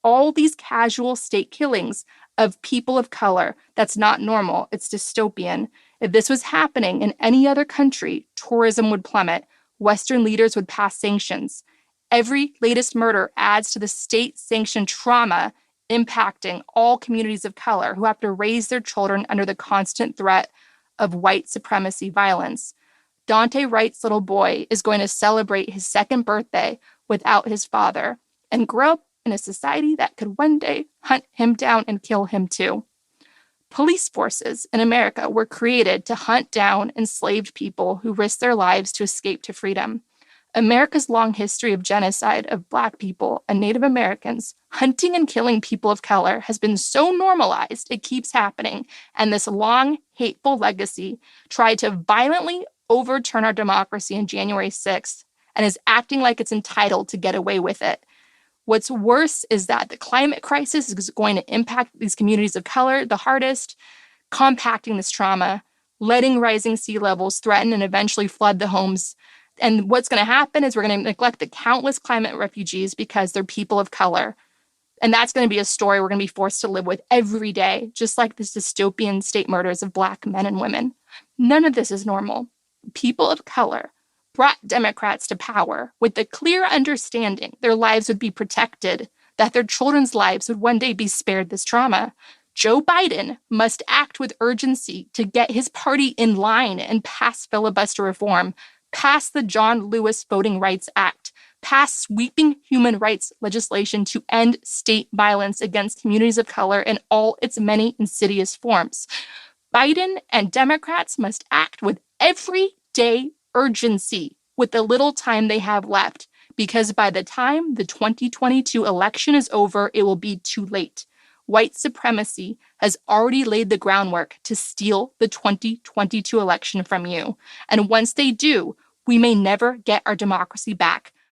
all these casual state killings of people of color. That's not normal. It's dystopian. If this was happening in any other country, tourism would plummet. Western leaders would pass sanctions. Every latest murder adds to the state-sanctioned trauma impacting all communities of color who have to raise their children under the constant threat of white supremacy violence. Dante Wright's little boy is going to celebrate his second birthday without his father and grow up in a society that could one day hunt him down and kill him too. Police forces in America were created to hunt down enslaved people who risked their lives to escape to freedom. America's long history of genocide of Black people and Native Americans, hunting and killing people of color, has been so normalized it keeps happening, and this long, hateful legacy tried to violently overturn our democracy on January 6th and is acting like it's entitled to get away with it. What's worse is that the climate crisis is going to impact these communities of color the hardest, compacting this trauma, letting rising sea levels threaten and eventually flood the homes. And what's going to happen is we're going to neglect the countless climate refugees because they're people of color. And that's going to be a story we're going to be forced to live with every day, just like this dystopian state murders of Black men and women. None of this is normal. People of color brought Democrats to power with the clear understanding their lives would be protected, that their children's lives would one day be spared this trauma. Joe Biden must act with urgency to get his party in line and pass filibuster reform, pass the John Lewis Voting Rights Act, pass sweeping human rights legislation to end state violence against communities of color in all its many insidious forms. Biden and Democrats must act with everyday urgency with the little time they have left, because by the time the 2022 election is over, it will be too late. White supremacy has already laid the groundwork to steal the 2022 election from you. And once they do, we may never get our democracy back.